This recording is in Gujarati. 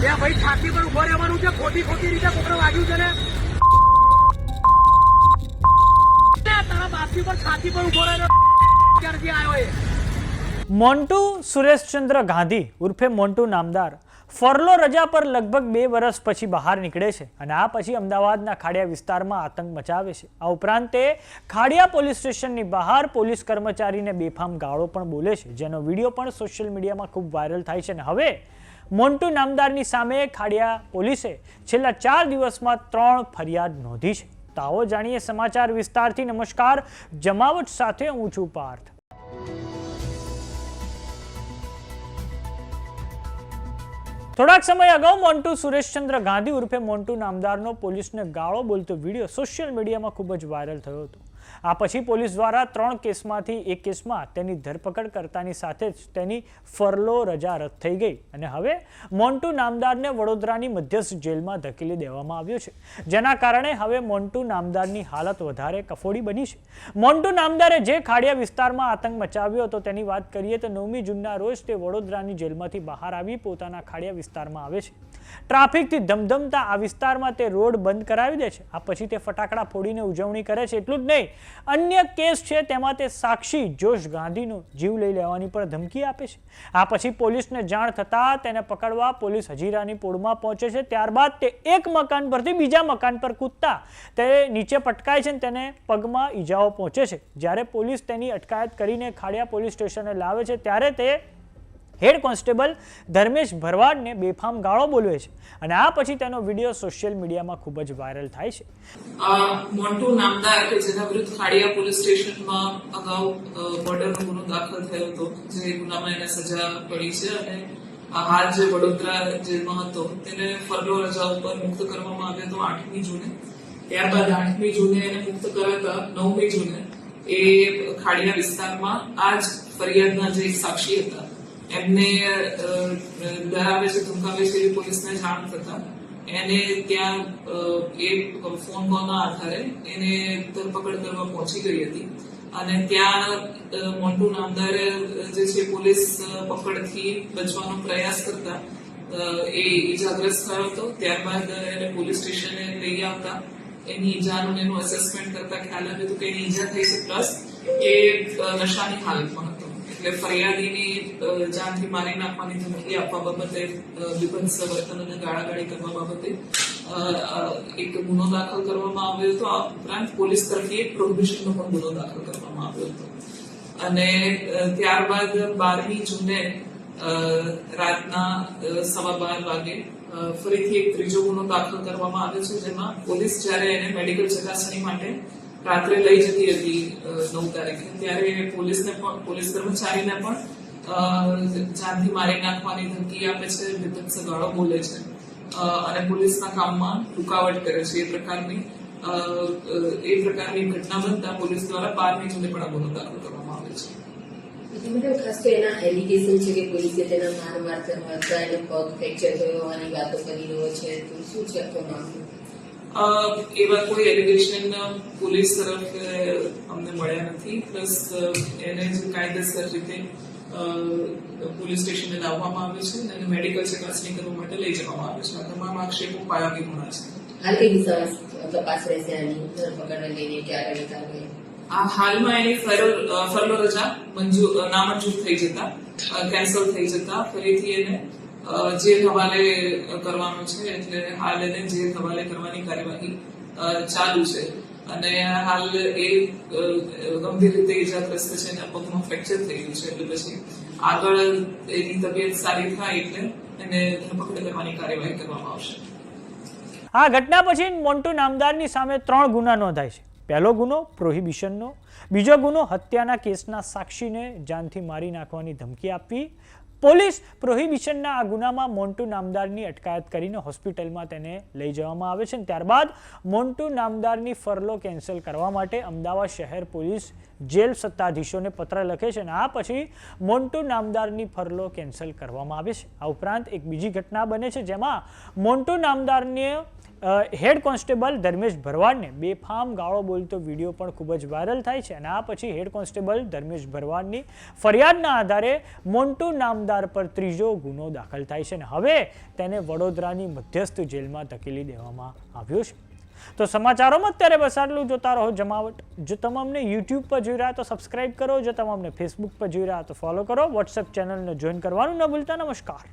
ભાઈ છાતી પર ઉભો રહેવાનું છે, ખોટી રીતે કોકડે વાગ્યું છે ને તારા બાપી પર છાતી પર ઉભો રહેલો ક્યારથી આવ્યો એ? મોન્ટુ સુરેશચંદ્ર ગાંધી ઉર્ફે મોન્ટુ નામદાર ફરલો રજા પર લગભગ 2 વર્ષ પછી બહાર નીકળે છે અને આ પછી અમદાવાદના ખાડિયા વિસ્તારમાં આતંક મચાવે છે. આ ઉપરાંત તે ખાડિયા પોલીસ સ્ટેશનની બહાર પોલીસ કર્મચારીને બેફામ ગાળો પણ બોલે છે, જેનો વિડીયો પણ સોશિયલ મીડિયામાં ખૂબ વાયરલ થાય છે. અને હવે મોન્ટુ નામદારની સામે ખાડિયા પોલીસે છેલ્લા 4 દિવસમાં 3 ફરિયાદ નોંધી છે. તો આવો જાણીએ સમાચાર વિસ્તારથી. નમસ્કાર, જમાવટ સાથે હું છું પાર્થ. થોડાક સમય અગાઉ મોન્ટુ સુરેશચંદ્ર ગાંધી ઉર્ફે મોન્ટુ નામદારનો પોલીસને ગાળો બોલતો વિડીયો સોશિયલ મીડિયામાં ખૂબ જ વાયરલ થયો હતો. આ પછી પોલીસ દ્વારા 3 કેસમાંથી એક કેસમાં તેની ધરપકડ કરતાની સાથે જ તેની ફરલો રજા રદ થઈ ગઈ અને હવે મોન્ટુ નામદારને વડોદરાની મધ્યસ્થ જેલમાં ધકેલી દેવામાં આવ્યો છે, જેના કારણે હવે મોન્ટુ નામદારની હાલત વધારે કફોડી બની છે. મોન્ટુ નામદારે જે ખાડિયા વિસ્તારમાં આતંક મચાવ્યો હતો તેની વાત કરીએ તો 9મી જૂનના રોજ તે વડોદરાની જેલમાંથી બહાર આવી પોતાના ખાડિયા વિસ્તારમાં આવે છે. ટ્રાફિકથી ધમધમતા આ વિસ્તારમાં તે રોડ બંધ કરાવી દે છે. આ પછી તે ફટાકડા ફોડીને ઉજવણી કરે છે. એટલું જ નહીં, અન્ય કેસ છે તેમાં તે સાક્ષી જોશ ગાંધીનો જીવ લઈ લેવાની પણ ધમકી આપે છે. આ પછી પોલીસને જાણ થતાં તેને પકડવા પોલીસ હજીરાની પોળમાં પહોંચે છે. ત્યારબાદ તે એક મકાન પરથી બીજા મકાન પર કૂદતા તે નીચે પટકાય છે અને તેને પગમાં ઈજાઓ પહોંચે છે. જ્યારે પોલીસ તેની અટકાયત કરીને ખાડિયા પોલીસ સ્ટેશને લાવે છે ત્યારે તે હેડ કોન્સ્ટેબલ ધર્મેશ ભરવાડને બેફામ ગાળો બોલવે છે અને આ પછી તેનો વિડીયો સોશિયલ મીડિયામાં ખૂબ જ વાયરલ થાય છે. મોન્ટુ નામદાર કે જેના વિરુદ્ધ ખાડિયા પોલીસ સ્ટેશનમાં અગાઉ મર્ડરનો ગુનો દાખલ થયો હતો, જે ગુનામાં એને સજા પડી છે અને હાલ જે વડોદરા જેલમાં હતો તેને ફરલો રજા ઉપર મુક્ત કરવામાં આવ્યો હતો 8મી જૂને. ત્યારબાદ 8મી જૂને એને મુક્ત કરાતા 9મી જૂને એ ખાડિયા વિસ્તારમાં આ જ ફરિયાદના જે સાક્ષી હતા એમને ડરાવે છે, ધમકાવે છે એવી પોલીસને જાણ થતા એને ત્યાં એ ફોન કોલના આધારે એને ધરપકડ કરવા પહોંચી ગઈ હતી અને ત્યાં મોન્ટુ નામદારે જે છે પોલીસ પકડથી બચવાનો પ્રયાસ કરતા એ ઈજાગ્રસ્ત થયો હતો. ત્યારબાદ એને પોલીસ સ્ટેશને લઈ આવતા એની ઈજાનું એનું અસેસમેન્ટ કરતા ખ્યાલ આવ્યો હતો કે એની ઈજા થઈ છે, પ્લસ એ નશાની હાલતમાં હતો. એટલે ફરિયાદીની જાનથી મારી નાખવાની ધમકી આપવા બાબતે, વિભત્સ વર્તન અને ગાળાગાળી કરવા બાબતે એક ગુનો દાખલ કરવામાં આવ્યો હતો. આ ઉપરાંત પોલીસ તરફથી એક પ્રોહિબિશનનો પણ ગુનો દાખલ કરવામાં આવ્યો હતો અને ત્યારબાદ 12મી જૂને રાતના 12:15 વાગે ફરીથી એક ત્રીજો ગુનો દાખલ કરવામાં આવ્યો છે, જેમાં પોલીસ જયારે એને મેડિકલ ચકાસણી માટે રાત્રે લઈ જતી હતી 9 તારીખે, ત્યારે પોલીસ કર્મચારીને પણ જાનથી મારી નાખવાની ધમકી આપે છે, વિભત્સ ગાળો બોલે છે અને પોલીસના કામમાં રૂકાવટ કરે છે. એ પ્રકારની ઘટના બનતા પોલીસ દ્વારા 12મી જૂને પણ આ ગુનો દાખલ કરવામાં આવ્યો છે. મેડમ, ખાસ તો એના એલિગેશન છે કે પોલીસે તેના માર કરતા એને પગ ફ્રેક્ચર થયો હોવાની વાતો કરી રહ્યો છે, તો શું છે આખો મામલો? એવા કોઈ એલિગેશન પોલીસ તરફ અમને મળ્યા નથી. પ્લસ એને જે કાયદેસર રીતે પોલીસ સ્ટેશને લાવવામાં આવે છે અને મેડિકલ ચકાસણી કરવા માટે લઈ જવામાં આવે છે. આ તમામ આક્ષેપો પાયાગી હોણા છે. હાલ કઈ દિશામાં તપાસ રહેશે આની ધરપકડને લઈને? ક્યારે નીકળે? હાલમાં એની ફરલો રજા નામંજૂર થઈ જતા, કેન્સલ થઈ જતા ફરીથી એને જેલ હવાલે કરવાનું છે. એટલે હાલ એને જેલ હવાલે કરવાની કાર્યવાહી ચાલુ છે અને હાલ એ ગંભીર રીતે ઈજાગ્રસ્ત છે, એના પગમાં ફ્રેક્ચર થઈ ગયું છે. એટલે પછી આગળ એની તબિયત સારી થાય એટલે એને ધરપકડ કરવાની કાર્યવાહી કરવામાં આવશે. આ ઘટના પછી મોન્ટુ નામદારની સામે 3 ગુના નોંધાય છે. પહેલો ગુનો પ્રોહિબિશનનો, બીજો ગુનો હત્યાના કેસના સાક્ષીને જાનથી મારી નાખવાની ધમકી આપવી. પોલીસ પ્રોહિબિશનના આ ગુનામાં મોન્ટુ નામદારની અટકાયત કરીને હોસ્પિટલમાં તેને લઈ જવામાં આવે છે. ત્યારબાદ મોન્ટુ નામદારની ફરલો કેન્સલ કરવા માટે અમદાવાદ શહેર પોલીસ જેલ સત્તાધીશોને પત્ર લખે છે અને આ પછી મોન્ટુ નામદારની ફરલો કેન્સલ કરવામાં આવે છે. આ ઉપરાંત એક બીજી ઘટના બને છે જેમાં મોન્ટુ નામદારને હેડ કોન્સ્ટેબલ ધર્મેશ ભરવાડને બેફામ ગાળો બોલતો વિડીયો પણ ખૂબ જ વાયરલ થાય છે અને આ પછી હેડ કોન્સ્ટેબલ ધર્મેશ ભરવાડની ફરિયાદના આધારે મોન્ટુ નામદાર પર ત્રીજો ગુનો દાખલ થાય છે અને હવે તેને વડોદરાની મધ્યસ્થ જેલમાં ધકેલી દેવામાં આવ્યો છે. તો સમાચારોમાં અત્યારે બસ આટલું. જોતા રહો જમાવટ. જો તમે અમને યુટ્યુબ પર જોઈ રહ્યા તો સબસ્ક્રાઇબ કરો, જો તમે અમને ફેસબુક પર જોઈ રહ્યા તો ફોલો કરો, વોટ્સએપ ચેનલને જોઈન કરવાનું ન ભૂલતા. નમસ્કાર.